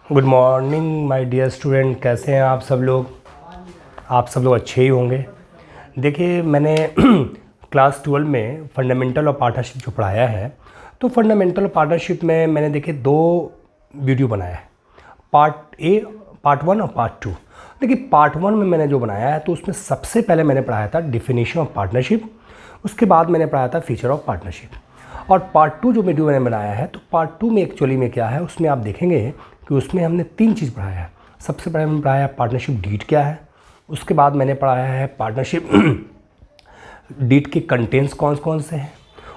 Good morning my dear student. कैसे हैं आप सब लोग? आप सब लोग अच्छे ही होंगे। देखिए, मैंने क्लास 12 में फंडामेंटल और पार्टनरशिप जो पढ़ाया है, तो फंडामेंटल और पार्टनरशिप में मैंने देखिए 2 वीडियो बनाया है, पार्ट 1 और पार्ट 2। देखिए, पार्ट 1 में मैंने जो बनाया है तो उसमें सबसे पहले मैंने पढ़ाया था डिफिनीशन ऑफ पार्टनरशिप, उसके बाद मैंने पढ़ाया था फीचर ऑफ पार्टनरशिप। और पार्ट 2 जो वीडियो मैंने बनाया है, तो पार्ट 2 में एक्चुअली में क्या है, उसमें आप देखेंगे कि उसमें हमने 3 चीज़ पढ़ाया है। सबसे पहले मैंने पढ़ाया पार्टनरशिप डीड क्या है, उसके बाद मैंने पढ़ाया है पार्टनरशिप डीड के कंटेंट्स कौन कौन से हैं,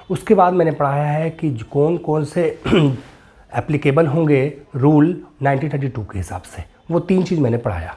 उसके बाद मैंने पढ़ाया है कि कौन कौन से एप्लीकेबल होंगे रूल 1932 के हिसाब से। वो 3 चीज़ मैंने पढ़ाया।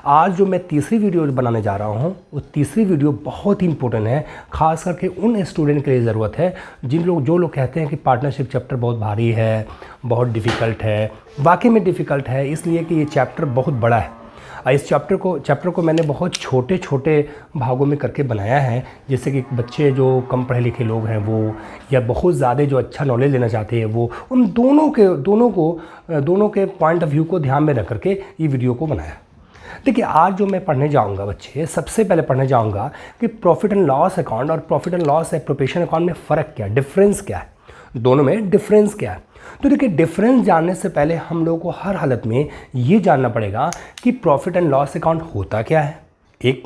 आज जो मैं तीसरी वीडियो बनाने जा रहा हूँ, वो तीसरी वीडियो बहुत ही इंपॉर्टेंट है, ख़ास करके उन स्टूडेंट के लिए ज़रूरत है जो लोग कहते हैं कि पार्टनरशिप चैप्टर बहुत भारी है, बहुत डिफ़िकल्ट है। वाकई में डिफ़िकल्ट है, इसलिए कि ये चैप्टर बहुत बड़ा है। इस चैप्टर को मैंने बहुत छोटे छोटे भागों में करके बनाया है, जैसे कि बच्चे जो कम पढ़े लिखे लोग हैं वो, या बहुत ज़्यादा जो अच्छा नॉलेज लेना चाहते हैं वो, उन दोनों के पॉइंट ऑफ व्यू को ध्यान में रख करके ये वीडियो को बनाया। देखिए, आज जो मैं पढ़ने जाऊंगा बच्चे, सबसे पहले पढ़ने जाऊंगा कि प्रॉफिट एंड लॉस अकाउंट और profit and loss appropriation account में फ़र्क क्या है, डिफरेंस क्या है, दोनों में डिफरेंस क्या है। तो देखिए, डिफरेंस जानने से पहले हम लोगों को हर हालत में ये जानना पड़ेगा कि प्रॉफिट एंड लॉस अकाउंट होता क्या है, एक।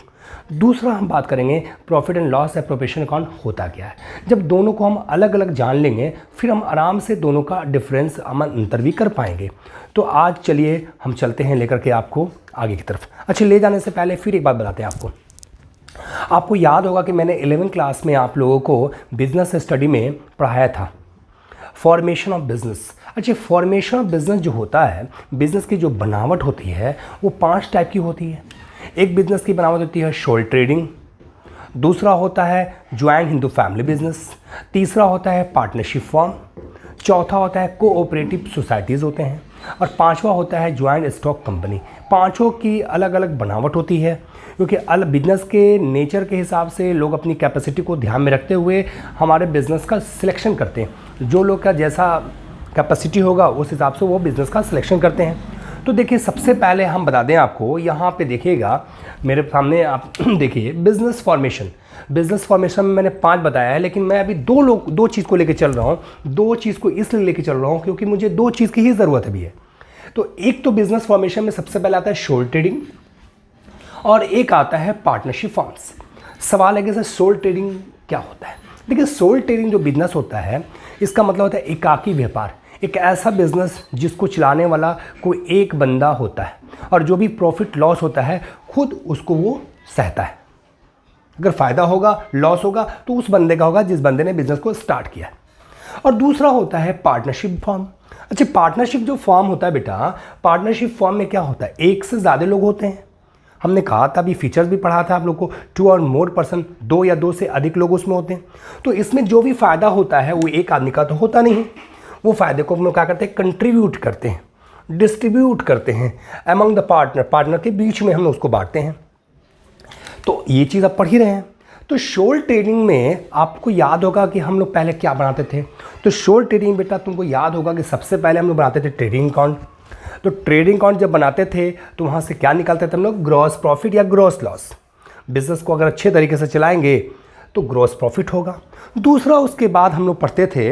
दूसरा हम बात करेंगे profit and loss appropriation account होता क्या है। जब दोनों को हम अलग अलग जान लेंगे, फिर हम आराम से दोनों का डिफरेंस हम अंतर भी कर पाएंगे। तो आज चलिए हम चलते हैं लेकर के आपको आगे की तरफ। अच्छा, ले जाने से पहले फिर एक बात बताते हैं आपको याद होगा कि मैंने 11वीं क्लास में आप लोगों को बिजनेस स्टडी में पढ़ाया था फॉर्मेशन ऑफ बिजनेस। अच्छा, फॉर्मेशन ऑफ बिजनेस जो होता है, बिजनेस की जो बनावट होती है वो 5 टाइप की होती है। एक बिजनेस की बनावट होती है शोल ट्रेडिंग, दूसरा होता है ज्वाइंट हिंदू फैमिली बिजनेस, तीसरा होता है पार्टनरशिप फॉर्म, चौथा होता है कोऑपरेटिव सोसाइटीज़ होते हैं, और पांचवा होता है ज्वाइंट स्टॉक कंपनी। पांचों की अलग अलग बनावट होती है, क्योंकि अलग बिजनेस के नेचर के हिसाब से लोग अपनी कैपेसिटी को ध्यान में रखते हुए हमारे बिज़नेस का सिलेक्शन करते हैं। जो लोग का जैसा कैपेसिटी होगा उस हिसाब से वो बिज़नेस का सिलेक्शन करते हैं। तो देखिए, सबसे पहले हम बता दें आपको, यहाँ पे देखिएगा मेरे सामने, आप देखिए बिज़नेस फॉर्मेशन में मैंने 5 बताया है, लेकिन मैं अभी 2 चीज़ को लेकर चल रहा हूँ। 2 चीज़ को इसलिए लेकर चल रहा हूँ क्योंकि मुझे 2 चीज़ की ही ज़रूरत अभी है। तो एक तो बिज़नेस फॉर्मेशन में सबसे पहले आता है शोल ट्रेडिंग, और एक आता है पार्टनरशिप फॉर्म्स। सवाल है कि सर सोल ट्रेडिंग क्या होता है? देखिए, सोल ट्रेडिंग जो बिजनेस होता है, इसका मतलब होता है एकाकी व्यापार। एक ऐसा बिजनेस जिसको चलाने वाला कोई एक बंदा होता है, और जो भी प्रॉफिट लॉस होता है खुद उसको वो सहता है। अगर फ़ायदा होगा, लॉस होगा, तो उस बंदे का होगा जिस बंदे ने बिजनेस को स्टार्ट किया। और दूसरा होता है पार्टनरशिप फॉर्म। अच्छा, पार्टनरशिप जो फॉर्म होता है बेटा, पार्टनरशिप फॉर्म में क्या होता है, एक से ज़्यादा लोग होते हैं। हमने कहा था, अभी फीचर्स भी पढ़ा था आप लोग को, 2 और मोर पर्सन, 2 या 2 से अधिक लोग उसमें होते हैं। तो इसमें जो भी फ़ायदा होता है वो एक आदमी का तो होता नहीं। वो फ़ायदे को हम लोग क्या करते हैं, कंट्रीब्यूट करते हैं, डिस्ट्रीब्यूट करते हैं अमंग द पार्टनर के बीच में हम उसको बांटते हैं। तो ये चीज़ आप पढ़ ही रहे हैं। तो शोल ट्रेडिंग में आपको याद होगा कि हम लोग पहले क्या बनाते थे। तो शोल ट्रेडिंग बेटा, तुमको याद होगा कि सबसे पहले हम लोग बनाते थे ट्रेडिंग अकाउंट। तो ट्रेडिंग अकाउंट जब बनाते थे तो वहाँ से क्या निकालते थे हम लोग, ग्रॉस प्रॉफिट या ग्रॉस लॉस। बिजनेस को अगर अच्छे तरीके से चलाएंगे तो ग्रॉस प्रॉफिट होगा। दूसरा, उसके बाद हम लोग पढ़ते थे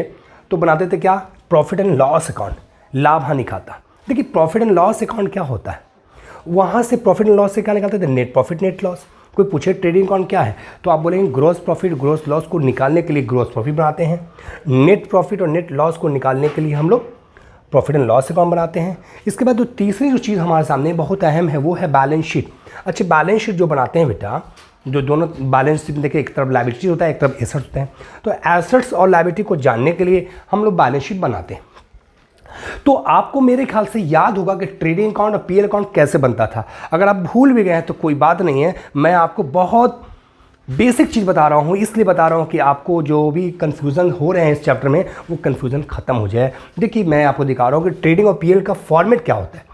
तो बनाते थे क्या, प्रॉफिट एंड लॉस अकाउंट, लाभ हानि खाता। देखिए, प्रॉफिट एंड लॉस अकाउंट क्या होता है, वहाँ से प्रॉफिट एंड लॉस से क्या निकालते थे, नेट प्रॉफिट नेट लॉस। कोई पूछे ट्रेडिंग अकाउंट क्या है, तो आप बोलेंगे ग्रॉस प्रॉफिट ग्रॉस लॉस को निकालने के लिए ग्रॉस प्रॉफिट बनाते हैं, नेट प्रॉफिट और नेट लॉस को निकालने के लिए हम लोग प्रॉफिट एंड लॉस अकाउंट बनाते हैं। इसके बाद जो तीसरी जो चीज़ हमारे सामने बहुत अहम है वो है बैलेंस शीट। अच्छा, बैलेंस शीट जो बनाते हैं बेटा, जो दोनों बैलेंस शीट देखिए, एक तरफ लायबिलिटी होता है, एक तरफ एसेट्स होते हैं। तो एसेट्स और लायबिलिटी को जानने के लिए हम लोग बैलेंस शीट बनाते हैं। तो आपको मेरे ख्याल से याद होगा कि ट्रेडिंग अकाउंट और पीएल अकाउंट कैसे बनता था। अगर आप भूल भी गए हैं तो कोई बात नहीं है, मैं आपको बहुत बेसिक चीज़ बता रहा हूँ, इसलिए बता रहा हूँ कि आपको जो भी कन्फ्यूज़न हो रहे हैं इस चैप्टर में वो कन्फ्यूज़न ख़त्म हो जाए। देखिए, मैं आपको दिखा रहा हूँ कि ट्रेडिंग और पीएल का फॉर्मेट क्या होता है।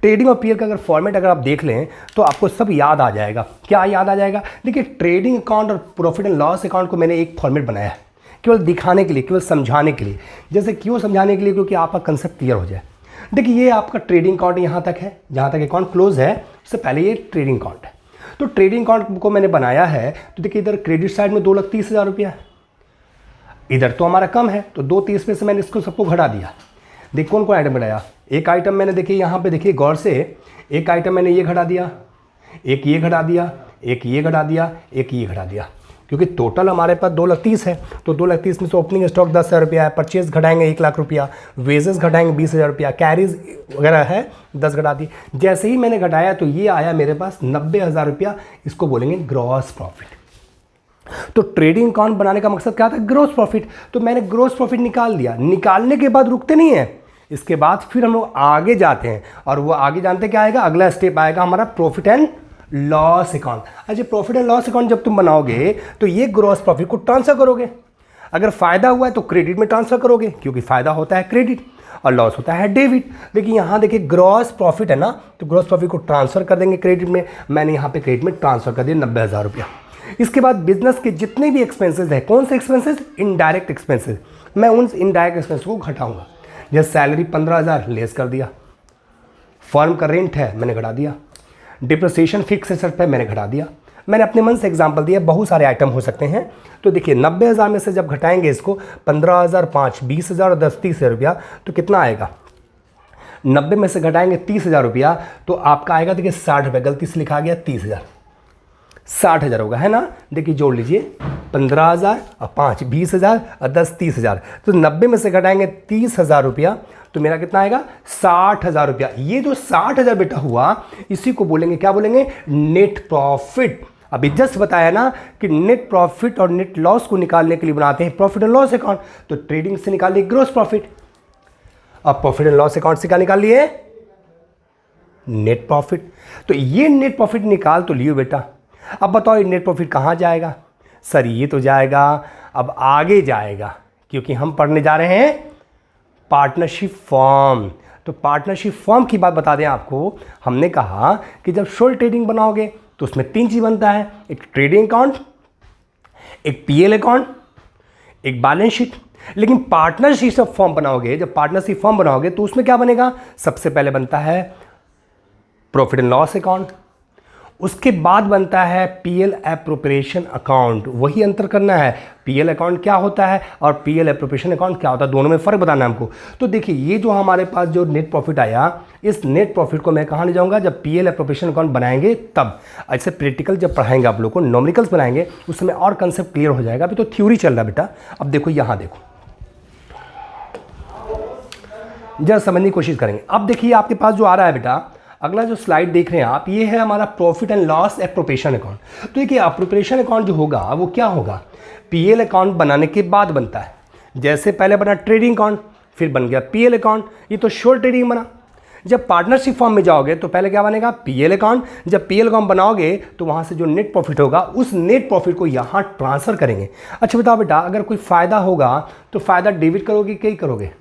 ट्रेडिंग और पीएल का अगर फॉर्मेट अगर आप देख लें तो आपको सब याद आ जाएगा। क्या याद आ जाएगा? देखिए, ट्रेडिंग अकाउंट और प्रॉफिट एंड लॉस अकाउंट को मैंने एक फॉर्मेट बनाया है केवल दिखाने के लिए, केवल समझाने के लिए। जैसे क्यों समझाने के लिए? क्योंकि आपका कंसेप्ट क्लियर हो जाए। देखिए ये आपका ट्रेडिंग अकाउंट यहाँ तक है, जहाँ तक अकाउंट क्लोज है उससे पहले ये ट्रेडिंग अकाउंट है। तो ट्रेडिंग अकाउंट को मैंने बनाया है, तो देखिए इधर क्रेडिट साइड में 2,30,000 रुपया है, इधर तो हमारा कम है, तो 2,30 में से मैंने इसको सबको घटा दिया। देखिए कौन कौन आइटम घटाया, एक आइटम मैंने देखिए यहाँ पे देखिए गौर से, एक आइटम मैंने ये घटा दिया, एक ये घटा दिया, एक ये घटा दिया, एक ये घटा दिया, क्योंकि टोटल हमारे पास 2,30,000 है। तो 2,30,000 में से ओपनिंग स्टॉक 10,000 रुपया है, परचेज घटाएंगे 1,00,000 रुपया, वेजेस घटाएंगे 20,000 रुपया, कैरीज वगैरह है 10 घटा दी। जैसे ही मैंने घटाया तो ये आया मेरे पास 90,000 रुपया, इसको बोलेंगे ग्रॉस प्रॉफिट। तो ट्रेडिंग अकाउंट बनाने का मकसद क्या था, ग्रॉस प्रॉफिट। तो मैंने ग्रॉस प्रॉफिट निकाल दिया, निकालने के बाद रुकते नहीं है, इसके बाद फिर हम लोग आगे जाते हैं, और वो आगे जानते क्या आएगा, अगला स्टेप आएगा हमारा प्रॉफिट एंड लॉस अकाउंट। अच्छा, प्रॉफिट एंड लॉस अकाउंट जब तुम बनाओगे तो ये ग्रॉस प्रॉफिट को ट्रांसफर करोगे, अगर फायदा हुआ है तो क्रेडिट में ट्रांसफर करोगे, क्योंकि फायदा होता है क्रेडिट और लॉस होता है डेबिट। देखिए यहाँ देखिए ग्रॉस प्रॉफिट है ना, तो ग्रॉस प्रॉफिट को ट्रांसफर कर देंगे क्रेडिट में। मैंने यहाँ पे क्रेडिट में ट्रांसफर कर दिया 90,000 रुपया। इसके बाद बिजनेस के जितने भी एक्सपेंसेस हैं, कौन से एक्सपेंसेस, इनडायरेक्ट एक्सपेंसेस, मैं उन इनडायरेक्ट एक्सपेंसेस को घटाऊंगा। जैसे सैलरी 15,000 लेस कर दिया, फर्म का रेंट है मैंने घटा दिया, डिप्रिसिएशन फिक्स एसेट पे मैंने घटा दिया। मैंने अपने मन से एग्जांपल दिया, बहुत सारे आइटम हो सकते हैं। तो देखिए 90,000 में से जब घटाएंगे इसको 15,000, 5, 20,000 और 10, 30,000 रुपया, तो कितना आएगा, 90 में से घटाएंगे 30,000 रुपया, तो आपका आएगा देखिए 60 रुपये, गलती से लिखा गया 30,000, 60,000 होगा, है ना। देखिए जोड़ लीजिए 15,000 और 5, 20,000 और 10, 30,000, तो 90 में से घटाएंगे 30,000 रुपया, तो मेरा कितना आएगा 60,000 रुपया। ये जो 60,000 बेटा हुआ, इसी को बोलेंगे, क्या बोलेंगे, नेट प्रॉफिट। अभी जस्ट बताया ना कि नेट प्रॉफिट और नेट लॉस को निकालने के लिए बनाते हैं प्रॉफिट एंड लॉस अकाउंट। तो ट्रेडिंग से निकाल लिए ग्रॉस प्रॉफिट, अब प्रॉफिट एंड लॉस अकाउंट से क्या निकाल लिए, नेट प्रॉफिट। तो ये नेट प्रॉफिट निकाल तो लियो बेटा। अब बताओ ये नेट प्रॉफिट कहाँ जाएगा, सर ये तो जाएगा अब आगे जाएगा, क्योंकि हम पढ़ने जा रहे हैं पार्टनरशिप फॉर्म। तो पार्टनरशिप फॉर्म की बात बता दें आपको, हमने कहा कि जब शोल ट्रेडिंग बनाओगे तो उसमें 3 चीज़ बनता है, एक ट्रेडिंग अकाउंट, एक पीएल अकाउंट, एक बैलेंस शीट। लेकिन पार्टनरशिप फॉर्म बनाओगे, जब पार्टनरशिप फॉर्म बनाओगे तो उसमें क्या बनेगा, सबसे पहले बनता है प्रॉफिट एंड लॉस अकाउंट, उसके बाद बनता है पीएल एप्रोप्रिएशन अकाउंट। वही अंतर करना है, पीएल अकाउंट क्या होता है और पीएल एप्रोप्रिएशन अकाउंट क्या होता है, दोनों में फ़र्क बताना है हमको। तो देखिए ये जो हमारे पास जो नेट प्रॉफिट आया, इस नेट प्रॉफिट को मैं कहाँ ले जाऊँगा, जब पीएल एप्रोप्रिएशन अकाउंट बनाएंगे तब। ऐसे प्रैक्टिकल जब पढ़ाएंगे आप लोग को, नॉमिकल्स बनाएंगे, उस समय और कंसेप्ट क्लियर हो जाएगा। अभी तो थ्योरी चल रहा है बेटा। अब देखो यहाँ देखो, जरा समझने की कोशिश करेंगे। अब देखिए आपके पास जो आ रहा है बेटा, अगला जो स्लाइड देख रहे हैं आप, ये है हमारा profit and loss appropriation account. तो देखिए एप्रोप्रिएशन अकाउंट जो होगा वो क्या होगा, पीएल अकाउंट बनाने के बाद बनता है। जैसे पहले बना ट्रेडिंग अकाउंट, फिर बन गया पीएल अकाउंट, ये तो शोर ट्रेडिंग बना। जब पार्टनरशिप फॉर्म में जाओगे तो पहले क्या बनेगा, पीएल अकाउंट। जब पीएल अकाउंट बनाओगे तो वहाँ से जो नेट प्रॉफिट होगा, उस नेट प्रॉफिट को यहाँ ट्रांसफ़र करेंगे। अच्छा बताओ बेटा, अगर कोई फ़ायदा होगा तो फ़ायदा डेबिट करोगे कि करोगे,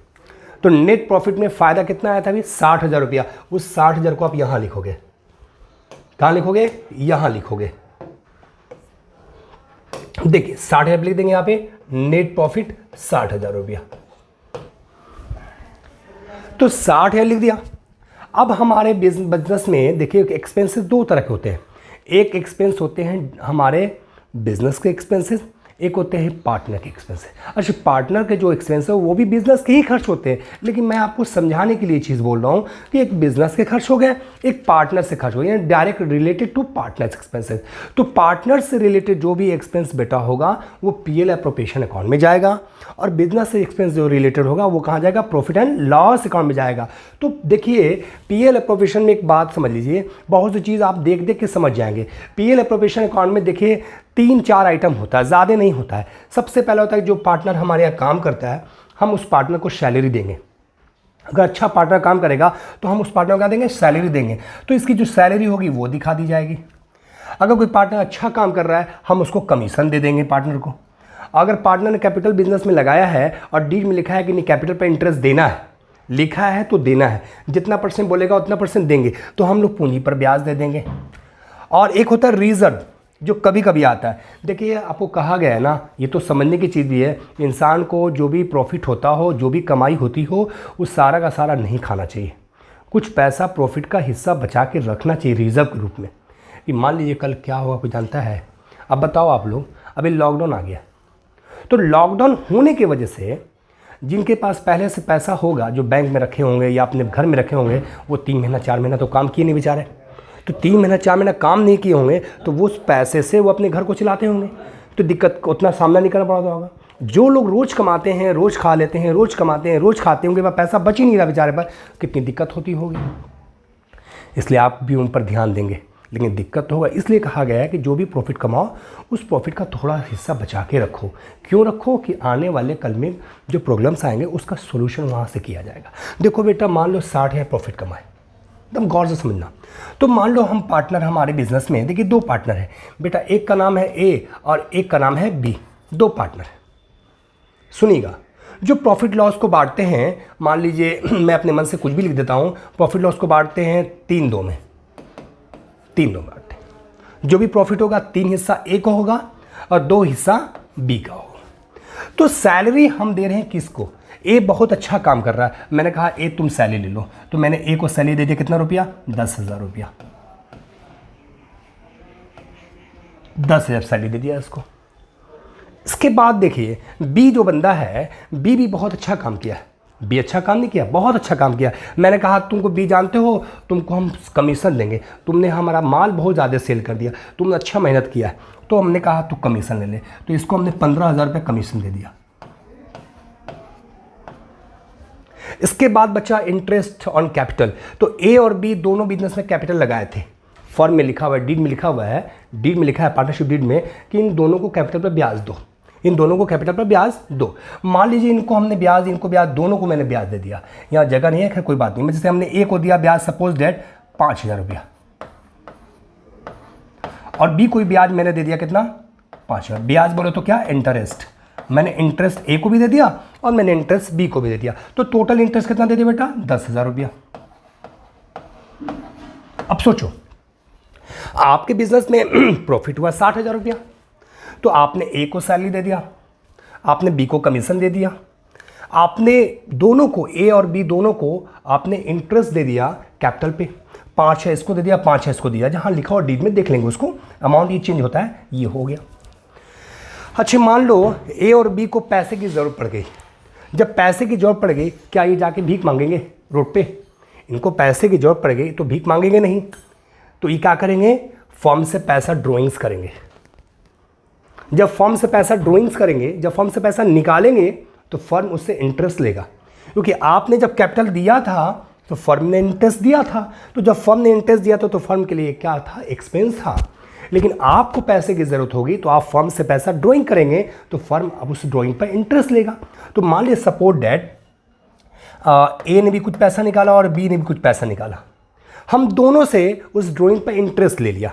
तो नेट प्रॉफिट में फ़ायदा कितना आया था अभी, 60,000 रुपया। उस 60,000 को आप यहाँ लिखोगे, कहाँ लिखोगे, यहाँ लिखोगे। देखिए 60,000 लिख देंगे यहाँ पे, नेट प्रॉफिट 60,000 रुपया, तो 60,000 लिख दिया। अब हमारे बिजनेस में देखिए एक्सपेंसेस 2 तरह के होते हैं। एक एक्सपेंस होते हैं हमारे बिजनेस के एक्सपेंसेस, एक होते हैं पार्टनर के एक्सपेंस। अच्छा, पार्टनर के जो एक्सपेंस है वो भी बिजनेस के ही खर्च होते हैं, लेकिन मैं आपको समझाने के लिए चीज़ बोल रहा हूँ कि एक बिजनेस के खर्च हो गए, एक पार्टनर से खर्च हो गया, direct related to partners expenses. तो पार्टनर से रिलेटेड जो भी एक्सपेंस बेटा होगा वो पीएल एप्रोप्रिएशन अकाउंट में जाएगा, और बिजनेस से एक्सपेंस जो रिलेटेड होगा वो कहाँ जाएगा, प्रॉफिट एंड लॉस अकाउंट में जाएगा। तो देखिए पीएल एप्रोप्रिएशन में एक बात समझ लीजिए, बहुत सी चीज़ आप देख देख के समझ जाएंगे। पीएल एप्रोप्रिएशन अकाउंट में देखिए 3-4 आइटम होता है, ज़्यादा नहीं होता है। सबसे पहला होता है जो पार्टनर हमारे यहाँ काम करता है, हम उस पार्टनर को सैलरी देंगे। अगर अच्छा पार्टनर काम करेगा तो हम उस पार्टनर को क्या देंगे, सैलरी देंगे। तो इसकी जो सैलरी होगी वो दिखा दी जाएगी। अगर कोई पार्टनर अच्छा काम कर रहा है, हम उसको कमीशन दे देंगे पार्टनर को। अगर पार्टनर ने कैपिटल बिजनेस में लगाया है और डील में लिखा है कि नहीं कैपिटल पर इंटरेस्ट देना है, लिखा है तो देना है, जितना % बोलेगा उतना % देंगे, तो हम लोग पूंजी पर ब्याज दे देंगे। और एक होता है रिजर्व, जो कभी कभी आता है। देखिए आपको कहा गया है ना, ये तो समझने की चीज़ भी है, इंसान को जो भी प्रॉफिट होता हो, जो भी कमाई होती हो, वो सारा का सारा नहीं खाना चाहिए। कुछ पैसा प्रॉफिट का हिस्सा बचा के रखना चाहिए रिजर्व के रूप में, कि मान लीजिए कल क्या होगा कोई जानता है। अब बताओ आप लोग, अभी लॉकडाउन आ गया, तो लॉकडाउन होने की वजह से जिनके पास पहले से पैसा होगा, जो बैंक में रखे होंगे या अपने घर में रखे होंगे, वो 3 महीना 4 महीना तो काम किए नहीं बेचारे। तो 3 महीना 4 महीना काम नहीं किए होंगे तो वो उस पैसे से वो अपने घर को चलाते होंगे, तो दिक्कत का उतना सामना नहीं करना पड़ता होगा। जो लोग रोज़ कमाते हैं, रोज़ खा लेते हैं, रोज़ कमाते हैं, रोज़ खाते होंगे, वह पैसा बच ही नहीं रहा बेचारे पर, कितनी दिक्कत होती होगी। इसलिए आप भी उन पर ध्यान देंगे, लेकिन दिक्कत तो होगा। इसलिए कहा गया है कि जो भी प्रॉफिट कमाओ उस प्रॉफिट का थोड़ा हिस्सा बचा के रखो। क्यों रखो? कि आने वाले कल में जो प्रॉब्लम्स आएंगे उसका सोल्यूशन वहाँ से किया जाएगा। देखो बेटा, मान लो 60,000 प्रॉफिट कमाए, एकदम गौर से समझना। तो मान लो हम पार्टनर, हमारे बिजनेस में देखिए 2 पार्टनर हैं बेटा, एक का नाम है ए और एक का नाम है बी, 2 पार्टनर है। सुनिएगा, जो प्रॉफिट लॉस को बांटते हैं, मान लीजिए मैं अपने मन से कुछ भी लिख देता हूँ, प्रॉफिट लॉस को बांटते हैं 3-2 में, 3-2 बांटते हैं। जो भी प्रॉफिट होगा 3 हिस्सा ए को होगा और 2 हिस्सा बी का होगा। तो सैलरी हम दे रहे हैं किसको? ए बहुत अच्छा काम कर रहा है, मैंने कहा ए तुम सैलरी ले लो, तो मैंने ए को सैलरी दे दिया कितना रुपया? 10,000 रुपया, 10,000 सैलरी दे दिया इसको। इसके बाद देखिए बी जो बंदा है, बी भी बहुत अच्छा काम किया है। बी अच्छा काम नहीं किया, बहुत अच्छा काम किया। मैंने कहा तुमको बी जानते हो, तुमको हम कमीशन देंगे, तुमने हमारा माल बहुत ज़्यादा सेल कर दिया, तुमने अच्छा मेहनत किया है, तो हमने कहा तू कमीशन ले ले। तो इसको हमने 15,000 रुपये कमीशन दे दिया। इसके बाद बचा इंटरेस्ट ऑन कैपिटल। तो ए और बी दोनों बिजनेस में कैपिटल लगाए थे। फॉर्म में लिखा हुआ है, डीड में लिखा हुआ है, डीड में लिखा है पार्टनरशिप डीड में कि इन दोनों को कैपिटल पर ब्याज दो, इन दोनों को कैपिटल पर ब्याज दो। मान लीजिए इनको हमने ब्याज, इनको ब्याज, दोनों को मैंने ब्याज दे दिया। यहाँ जगह नहीं है, खैर कोई बात नहीं। जैसे हमने ए को दिया ब्याज, सपोज डेट 5,000 रुपया, और बी को ब्याज मैंने दे दिया कितना? 5,000। ब्याज बोलो तो क्या? इंटरेस्ट। मैंने इंटरेस्ट ए को भी दे दिया और मैंने इंटरेस्ट बी को भी दे दिया। तो टोटल इंटरेस्ट कितना दे दिया बेटा? 10,000 रुपया। अब सोचो, आपके बिजनेस में प्रॉफिट हुआ 60,000 रुपया, तो आपने ए को सैलरी दे दिया, आपने बी को कमीशन दे दिया, आपने दोनों को, ए और बी दोनों को आपने इंटरेस्ट दे दिया कैपिटल पे। 5 है इसको दे दिया, 5 है इसको दिया। जहां लिखा हुआ डीड में देख लेंगे उसको, अमाउंट ये चेंज होता है, ये हो गया। अच्छा, मान लो ए और बी को पैसे की ज़रूरत पड़ गई। जब पैसे की ज़रूरत पड़ गई, क्या ये जाके भीख मांगेंगे रोड पे? इनको पैसे की ज़रूरत पड़ गई तो भीख मांगेंगे नहीं। तो ये क्या करेंगे? फर्म से पैसा ड्रॉइंग्स करेंगे। जब फर्म से पैसा ड्रॉइंग्स करेंगे, जब फर्म से पैसा निकालेंगे तो फर्म उससे इंटरेस्ट लेगा, क्योंकि आपने जब कैपिटल दिया था तो फर्म ने इंटरेस्ट दिया था। तो जब फर्म ने इंटरेस्ट दिया था तो फर्म के लिए क्या था? एक्सपेंस था। लेकिन आपको पैसे की ज़रूरत होगी तो आप फर्म से पैसा ड्राइंग करेंगे, तो फर्म अब उस ड्राइंग पर इंटरेस्ट लेगा। तो मान लीजिए सपोर्ट डेट ए ने भी कुछ पैसा निकाला और बी ने भी कुछ पैसा निकाला, हम दोनों से उस ड्राइंग पर इंटरेस्ट ले लिया।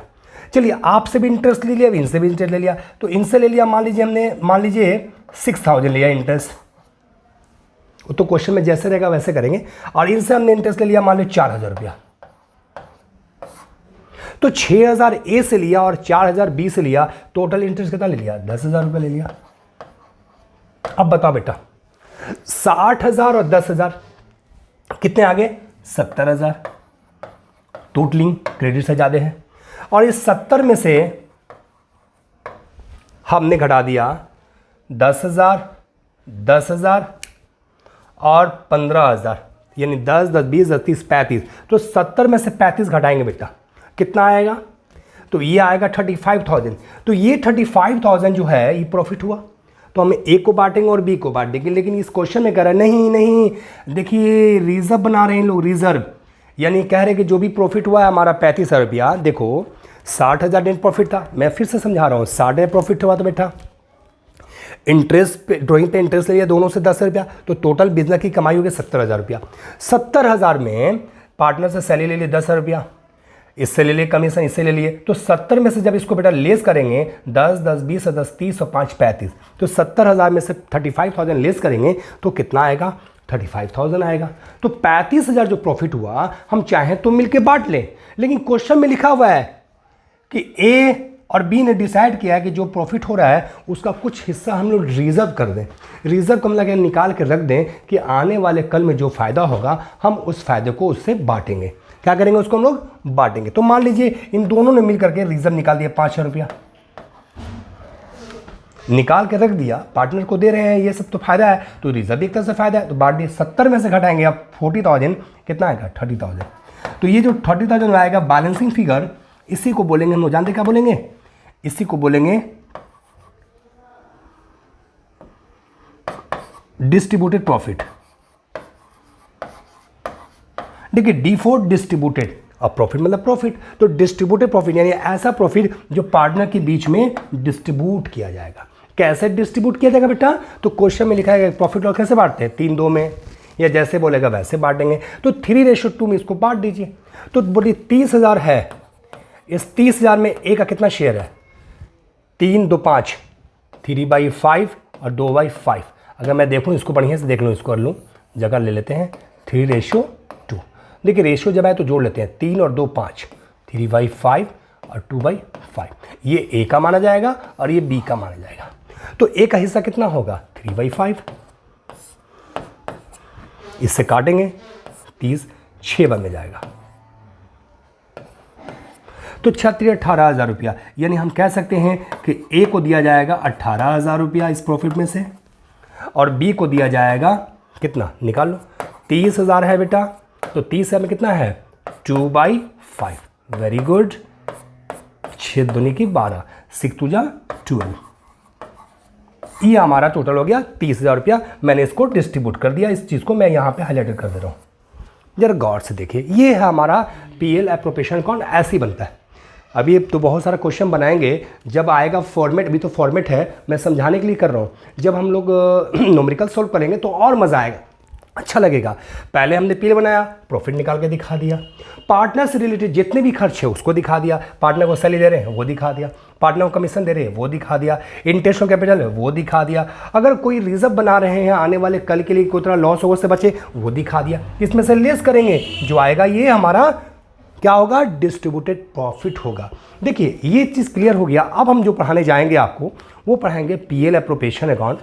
चलिए, आपसे भी इंटरेस्ट ले लिया, इनसे भी इंटरेस्ट ले लिया। तो इनसे ले लिया, मान लीजिए हमने, मान लीजिए 6,000 लिया इंटरेस्ट, तो क्वेश्चन में जैसे रहेगा वैसे करेंगे। और इनसे हमने इंटरेस्ट ले लिया मान लो 4,000 रुपया। तो 6,000 ए से लिया और 4,000 बी से लिया, टोटल इंटरेस्ट कितना ले लिया? 10,000 रुपये ले लिया। अब बताओ बेटा, 60,000 और 10,000 कितने आ गए? 70,000। टोटलिंग क्रेडिट से ज़्यादा है, और इस 70 में से हमने घटा दिया 10,000, 10,000 और 15,000, यानी 10, 10, 20, 10, 30, 35। तो 70 में से 35 घटाएंगे बेटा, कितना आएगा? तो ये आएगा 35,000। तो ये 35,000 जो है ये प्रॉफिट हुआ। तो हम ए को बांटेंगे और बी को बांट देंगे। लेकिन इस क्वेश्चन में कह रहा है नहीं नहीं, देखिए रिजर्व बना रहे हैं लोग, रिजर्व, यानी कह रहे हैं कि जो भी प्रॉफिट हुआ है हमारा 35,000 रुपया। देखो 60,000 नेट प्रॉफिट था, मैं फिर से समझा रहा हूँ, 60,000 प्रॉफिट हुआ तो बेटा इंटरेस्ट पे, ड्राइंग पे इंटरेस्ट ले लिया दोनों से 10 रुपया, तो टोटल बिजनेस की कमाई होगी 70,000 रुपया। 70,000 में पार्टनर से सैलरी ले लिए 10 रुपया, इससे ले लिए कमीशन, इससे ले लिए। तो 70 में से जब इसको बेटा लेस करेंगे 10, 10, 20, 10, 30 और 5, 35, तो 70,000 में से 35,000 लेस करेंगे तो कितना आएगा? 35,000 आएगा। तो 35,000 जो प्रॉफिट हुआ हम चाहें तो मिलके बांट लें, लेकिन क्वेश्चन में लिखा हुआ है कि ए और बी ने डिसाइड किया है कि जो प्रॉफिट हो रहा है उसका कुछ हिस्सा हम लोग रिजर्व कर दें। रिजर्व का मतलब निकाल के रख दें कि आने वाले कल में जो फ़ायदा होगा हम उस फ़ायदे को उससे बांटेंगे। क्या करेंगे, उसको हम लोग बांटेंगे। तो मान लीजिए इन दोनों ने मिल करके रिजर्व निकाल दिया 5,000 रुपया, निकाल के रख दिया, पार्टनर को दे रहे हैं, ये सब तो फायदा है, तो रिजर्व एक तरह से फायदा है, तो बांट दिए। 70 में से घटाएंगे अब 40,000 कितना आएगा, 30,000। तो ये जो 30,000 आएगा बैलेंसिंग फिगर, इसी को बोलेंगे हम लोग, जानते क्या बोलेंगे, इसी को बोलेंगे डिस्ट्रीब्यूटेड प्रॉफिट। देखिए D4 डिस्ट्रीब्यूटेड, अब प्रॉफिट मतलब प्रॉफिट, तो डिस्ट्रीब्यूटेड प्रॉफिट यानी ऐसा प्रॉफिट जो पार्टनर के बीच में डिस्ट्रीब्यूट किया जाएगा। कैसे डिस्ट्रीब्यूट किया जाएगा बेटा, तो क्वेश्चन में लिखा है प्रॉफिट लॉस कैसे बांटते हैं, 3-2 में, या जैसे बोलेगा वैसे बांटेंगे। तो 3:2 में इसको बांट दीजिए। तो बोलिए 30,000 है, इस 30,000 में ए का कितना शेयर है, 3, 2, 5, 3/5 और 2/5। अगर मैं देखूँ इसको बढ़िया से देख लूँ, इसको कर लूँ, जगह ले लेते हैं 3:2। देखिए रेशियो जब है तो जोड़ लेते हैं, 3 और 2 5, 3/5 और 2/5। ये ए का माना जाएगा और ये बी का माना जाएगा। तो ए का हिस्सा कितना होगा, 3/5, इससे काटेंगे 30, 6 बार में जाएगा, तो 18,000 रुपया। यानी हम कह सकते हैं कि ए को दिया जाएगा 18,000 रुपया इस प्रॉफिट में से, और बी को दिया जाएगा कितना, निकाल लो, 30,000 है बेटा, तो 30,000 में कितना है, 2/5। वेरी गुड, 6 दूनी की 12, 6 2 जा 12। ये हमारा टोटल हो गया 30,000 रुपया। मैंने इसको डिस्ट्रीब्यूट कर दिया, इस चीज़ को मैं यहाँ पे हाईलाइट कर दे रहा हूँ, जरा गौर से देखिए। ये है हमारा पीएल एप्रोप्रिएशन अकाउंट, ऐसे ही बनता है। अभी तो बहुत सारा क्वेश्चन बनाएंगे, जब आएगा फॉर्मेट, अभी तो फॉर्मेट है, मैं समझाने के लिए कर रहा हूँ। जब हम लोग न्यूमेरिकल सॉल्व करेंगे तो और मज़ा आएगा, अच्छा लगेगा। पहले हमने पीएल बनाया, प्रॉफिट निकाल के दिखा दिया, पार्टनर से रिलेटेड जितने भी खर्च है उसको दिखा दिया, पार्टनर को सैलरी दे रहे हैं वो दिखा दिया, पार्टनर को कमीशन दे रहे हैं वो दिखा दिया, इंटरेस्ट ऑफ कैपिटल है वो दिखा दिया, अगर कोई रिजर्व बना रहे हैं आने वाले कल के लिए कोई तरह लॉस ओवर से बचे वो दिखा दिया। इसमें से लेस करेंगे, जो आएगा ये हमारा क्या होगा, डिस्ट्रीब्यूटेड प्रॉफिट होगा। देखिए ये चीज़ क्लियर हो गया। अब हम जो पढ़ाने जाएंगे आपको, वो पढ़ाएंगे पीएल एप्रोप्रिएशन अकाउंट,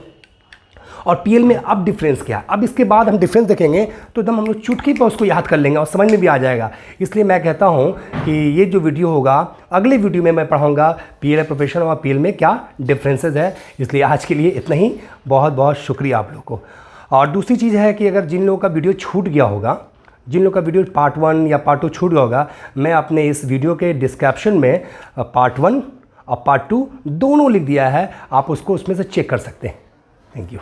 और पीएल में अब डिफरेंस क्या है। अब इसके बाद हम डिफरेंस देखेंगे तो एकदम हम लोग चुटकी पर उसको याद कर लेंगे और समझ में भी आ जाएगा। इसलिए मैं कहता हूँ कि ये जो वीडियो होगा, अगले वीडियो में मैं पढ़ाऊँगा पीएल एप्रोप्रिएशन और पीएल में क्या डिफरेंसेस है। इसलिए आज के लिए इतना ही, बहुत बहुत शुक्रिया आप लोग को। और दूसरी चीज़ है कि अगर जिन लोगों का वीडियो छूट गया होगा, जिन लोगों का वीडियो पार्ट 1 या पार्ट 2 छूट गया होगा, मैं अपने इस वीडियो के डिस्क्रिप्शन में पार्ट 1 और पार्ट 2 दोनों लिख दिया है, आप उसको उसमें से चेक कर सकते हैं। Thank you.